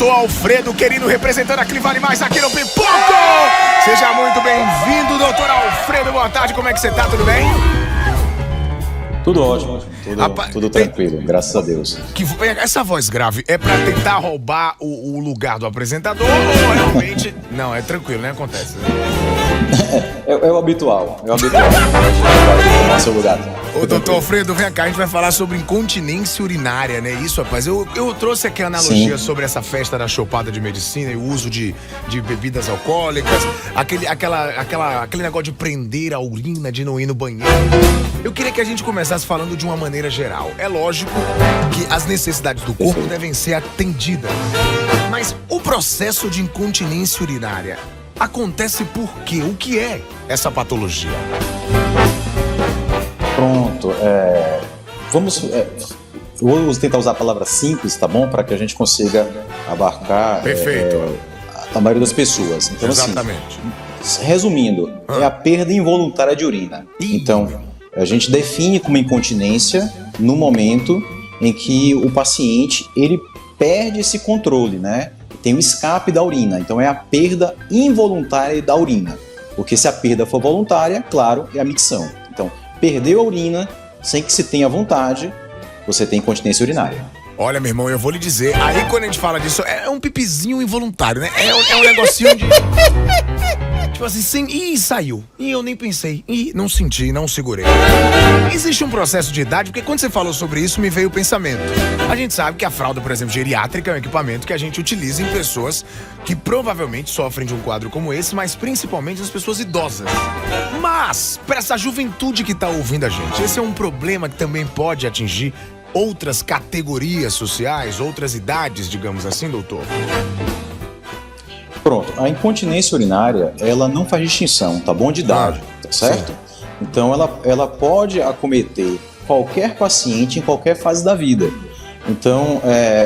Doutor Alfredo Querino, representando a Cliva Animais aqui no Pipoco. Seja muito bem-vindo, doutor Alfredo. Boa tarde, como é que você tá? Tudo bem? Tudo ótimo, tudo tranquilo, graças a Deus. Essa voz grave é pra tentar roubar o lugar do apresentador ou realmente... Não, é tranquilo, né? Acontece, né? É o habitual, tomar seu lugar. Ô, doutor Alfredo, vem cá, a gente vai falar sobre incontinência urinária, né? Isso, rapaz, eu trouxe aqui a analogia sobre essa festa da chopada de medicina e o uso de bebidas alcoólicas, aquele negócio de prender a urina, de não ir no banheiro. Eu queria que a gente começasse falando de uma maneira geral. É lógico que as necessidades do corpo devem ser atendidas, mas o processo de incontinência urinária acontece por quê? O que é essa patologia? Pronto, vou tentar usar a palavra simples, tá bom? Para que a gente consiga abarcar a maioria das pessoas. Então, exatamente. Assim, resumindo, é a perda involuntária de urina. Então, a gente define como incontinência no momento em que o paciente ele perde esse controle, né? Tem o escape da urina, então é a perda involuntária da urina. Porque se a perda for voluntária, claro, é a micção. Então, perdeu a urina sem que se tenha vontade, você tem incontinência urinária. Olha, meu irmão, eu vou lhe dizer, aí quando a gente fala disso, é um pipizinho involuntário, né? É um negocinho de... Tipo assim, ih, saiu. Ih, eu nem pensei. Ih, não senti, não segurei. Existe um processo de idade, porque quando você falou sobre isso, me veio o pensamento. A gente sabe que a fralda, por exemplo, geriátrica é um equipamento que a gente utiliza em pessoas que provavelmente sofrem de um quadro como esse, mas principalmente as pessoas idosas. Mas, para essa juventude que tá ouvindo a gente, esse é um problema que também pode atingir outras categorias sociais, outras idades, digamos assim, doutor? Pronto, a incontinência urinária, ela não faz distinção, tá bom, de idade, tá certo? Sim. Então ela pode acometer qualquer paciente em qualquer fase da vida. Então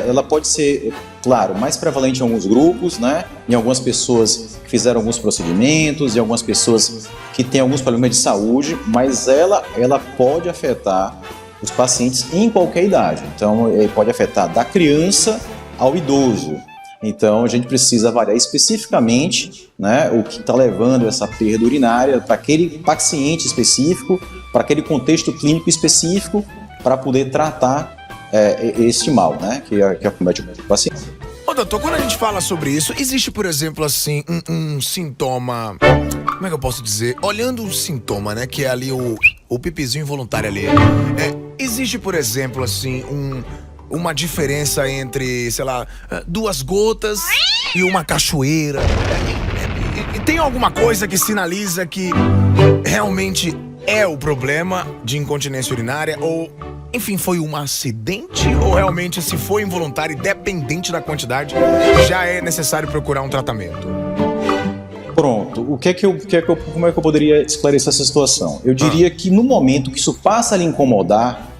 ela pode ser, claro, mais prevalente em alguns grupos, né? Em algumas pessoas que fizeram alguns procedimentos, em algumas pessoas que têm alguns problemas de saúde, mas ela pode afetar os pacientes em qualquer idade. Então pode afetar da criança ao idoso. Então, a gente precisa avaliar especificamente, né, o que está levando essa perda urinária para aquele paciente específico, para aquele contexto clínico específico, para poder tratar este mal, né, que acomete o paciente. Ô, doutor, quando a gente fala sobre isso, existe, por exemplo, assim, um sintoma... Como é que eu posso dizer? Olhando o sintoma, né, que é ali o pipizinho involuntário ali. Existe, por exemplo, assim, uma diferença entre, sei lá, 2 gotas e uma cachoeira. E tem alguma coisa que sinaliza que realmente é o problema de incontinência urinária? Ou, enfim, foi um acidente? Ou realmente, se foi involuntário, independente da quantidade, já é necessário procurar um tratamento? Pronto, como é que eu poderia esclarecer essa situação? Eu diria que no momento que isso passa a lhe incomodar,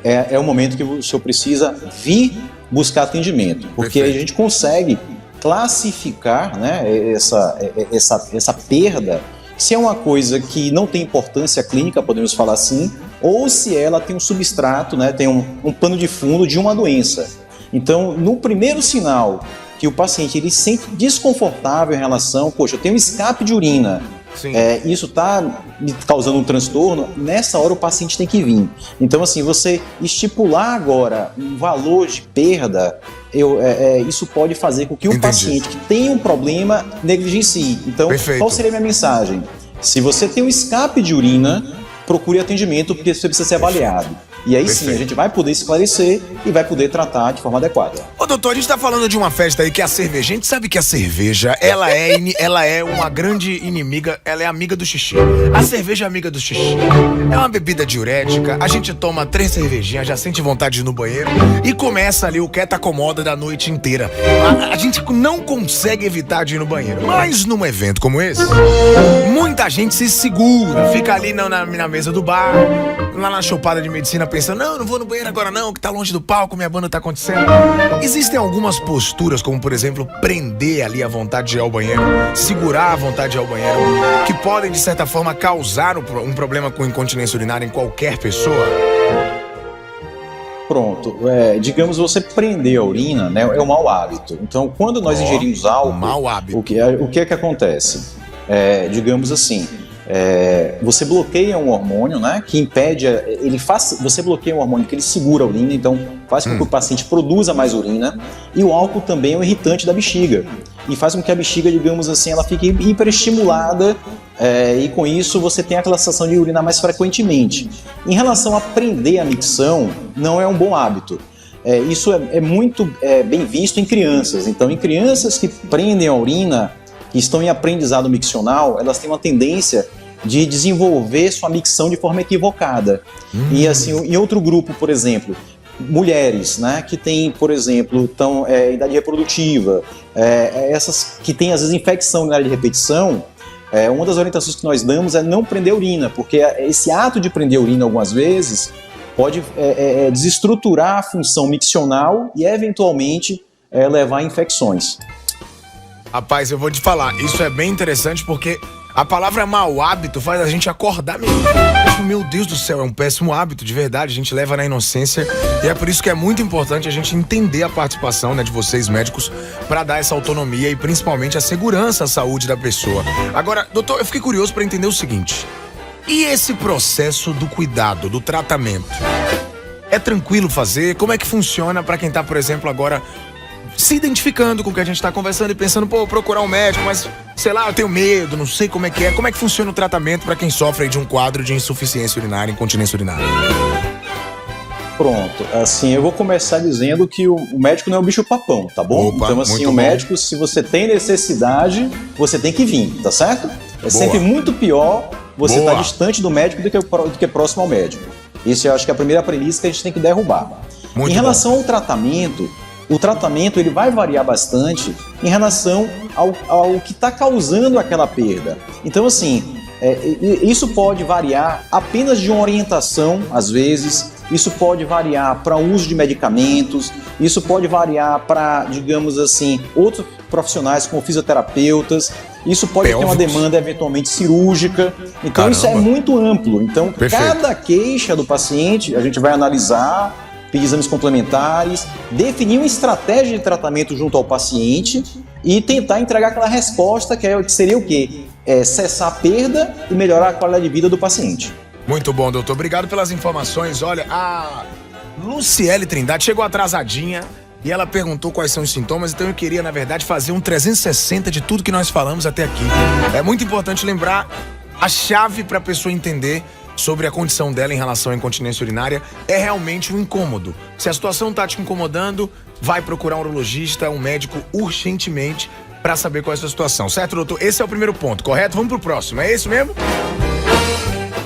é o momento que o senhor precisa vir buscar atendimento, porque a gente consegue classificar, né, essa perda, se é uma coisa que não tem importância clínica, podemos falar assim, ou se ela tem um substrato, né, tem um pano de fundo de uma doença. Então, no primeiro sinal que o paciente ele se sente desconfortável em relação, poxa, eu tenho um escape de urina, isso está me causando um transtorno, nessa hora o paciente tem que vir. Então, assim, você estipular agora um valor de perda, isso pode fazer com que o paciente que tem um problema negligencie. Então, qual seria a minha mensagem? Se você tem um escape de urina, procure atendimento, porque você precisa ser avaliado. E aí sim, a gente vai poder esclarecer e vai poder tratar de forma adequada. Ô, doutor, a gente tá falando de uma festa aí que é a cerveja. A gente sabe que a cerveja, ela é uma grande inimiga, ela é amiga do xixi. A cerveja é amiga do xixi. É uma bebida diurética, a gente toma 3 cervejinhas, já sente vontade de ir no banheiro e começa ali o quieta-acomoda da noite inteira. A gente não consegue evitar de ir no banheiro. Mas num evento como esse, muita gente se segura, fica ali na mesa do bar, lá na chopada de medicina, pensando, não vou no banheiro agora não, que tá longe do palco, minha banda tá acontecendo. Existem algumas posturas, como por exemplo, prender ali a vontade de ir ao banheiro, segurar a vontade de ir ao banheiro, que podem de certa forma causar um problema com incontinência urinária em qualquer pessoa? Pronto, digamos você prender a urina, né, é um mau hábito. Então, quando nós ingerimos álcool, mau hábito. o que é que acontece? Digamos assim, você bloqueia um hormônio, né, que impede, você bloqueia um hormônio que ele segura a urina, então faz com que o paciente produza mais urina, e o álcool também é um irritante da bexiga, e faz com que a bexiga, digamos assim, ela fique hiperestimulada, e com isso você tem aquela sensação de urinar mais frequentemente. Em relação a prender a micção, não é um bom hábito. Isso é muito bem visto em crianças. Então, em crianças que prendem a urina, que estão em aprendizado miccional, elas têm uma tendência de desenvolver sua micção de forma equivocada. E assim, em outro grupo, por exemplo, mulheres, né, que têm, por exemplo, idade reprodutiva, essas que têm às vezes infecção na área de repetição, uma das orientações que nós damos é não prender a urina, porque esse ato de prender a urina algumas vezes pode desestruturar a função miccional e eventualmente levar a infecções. Rapaz, eu vou te falar, isso é bem interessante porque a palavra mau hábito faz a gente acordar mesmo. Meu Deus do céu, é um péssimo hábito, de verdade, a gente leva na inocência e é por isso que é muito importante a gente entender a participação, né, de vocês médicos para dar essa autonomia e principalmente a segurança à saúde da pessoa. Agora, doutor, eu fiquei curioso para entender o seguinte, e esse processo do cuidado, do tratamento? É tranquilo fazer? Como é que funciona para quem tá, por exemplo, agora se identificando com o que a gente tá conversando e pensando, procurar um médico, mas sei lá, eu tenho medo, não sei como é que funciona o tratamento para quem sofre de um quadro de insuficiência urinária, incontinência urinária? Pronto, assim, eu vou começar dizendo que o médico não é o bicho papão, tá bom? Opa, então assim, o médico, se você tem necessidade, você tem que vir, tá certo? Sempre muito pior você estar distante do médico do que próximo ao médico. Isso eu acho que é a primeira premissa que a gente tem que derrubar. Em relação ao tratamento, o tratamento ele vai variar bastante em relação ao que está causando aquela perda. Então, assim, isso pode variar apenas de uma orientação, às vezes, isso pode variar para o uso de medicamentos, isso pode variar para, digamos assim, outros profissionais como fisioterapeutas, isso pode ter uma demanda eventualmente cirúrgica. Então, isso é muito amplo. Então, cada queixa do paciente a gente vai analisar, pedir exames complementares, definir uma estratégia de tratamento junto ao paciente e tentar entregar aquela resposta que seria o quê? Cessar a perda e melhorar a qualidade de vida do paciente. Muito bom, doutor. Obrigado pelas informações. Olha, a Luciele Trindade chegou atrasadinha e ela perguntou quais são os sintomas, então eu queria, na verdade, fazer um 360 de tudo que nós falamos até aqui. É muito importante lembrar a chave para a pessoa entender sobre a condição dela em relação à incontinência urinária é realmente um incômodo. Se a situação está te incomodando, vai procurar um urologista, um médico urgentemente para saber qual é a sua situação. Certo, doutor? Esse é o primeiro ponto, correto? Vamos pro próximo, é isso mesmo?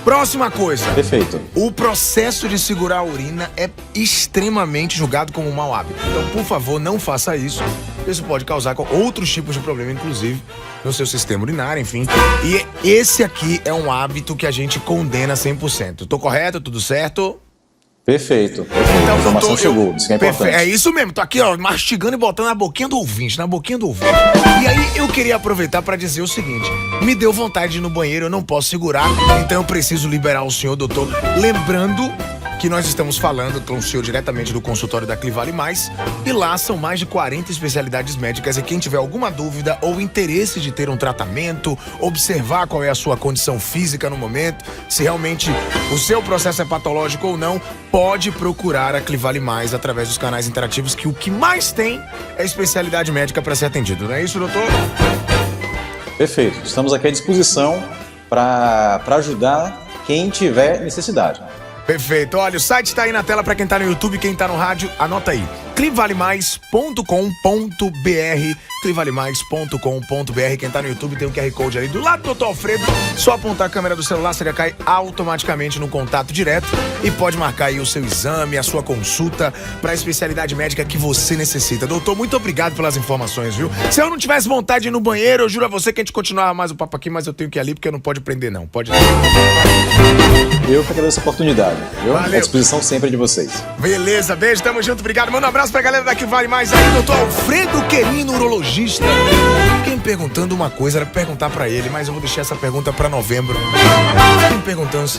Próxima coisa. Perfeito. O processo de segurar a urina é extremamente julgado como um mau hábito. Então, por favor, não faça isso. Isso pode causar outros tipos de problema, inclusive no seu sistema urinário, enfim. E esse aqui é um hábito que a gente condena 100%. Tô correto? Tudo certo? Perfeito. Então, a informação chegou, isso que é importante. É isso mesmo, tô aqui, ó, mastigando e botando na boquinha do ouvinte, E aí eu queria aproveitar pra dizer o seguinte, me deu vontade de ir no banheiro, eu não posso segurar, então eu preciso liberar o senhor, doutor. Lembrando que nós estamos falando com o senhor diretamente do consultório da Clivale Mais, e lá são mais de 40 especialidades médicas, e quem tiver alguma dúvida ou interesse de ter um tratamento, observar qual é a sua condição física no momento, se realmente o seu processo é patológico ou não, pode procurar a Clivale Mais através dos canais interativos, que o que mais tem é especialidade médica para ser atendido, não é isso, doutor? Perfeito, estamos aqui à disposição para ajudar quem tiver necessidade. Perfeito. Olha, o site tá aí na tela pra quem tá no YouTube e quem tá no rádio, anota aí. clivalemais.com.br clivalemais.com.br. Quem tá no YouTube tem um QR Code ali do lado do doutor Alfredo. Só apontar a câmera do celular, você já cai automaticamente no contato direto e pode marcar aí o seu exame, a sua consulta pra especialidade médica que você necessita. Doutor, muito obrigado pelas informações, viu? Se eu não tivesse vontade de ir no banheiro, eu juro a você que a gente continuava mais o papo aqui, mas eu tenho que ir ali porque não pode prender, não. Pode. Eu que agradeço a oportunidade. Valeu. À disposição sempre de vocês. Beleza, beijo, tamo junto, obrigado. Manda um abraço pra galera daqui Vale Mais aí, doutor Alfredo Querino, urologista. Fiquei me perguntando uma coisa, era perguntar pra ele, mas eu vou deixar essa pergunta pra novembro. Fiquei me perguntando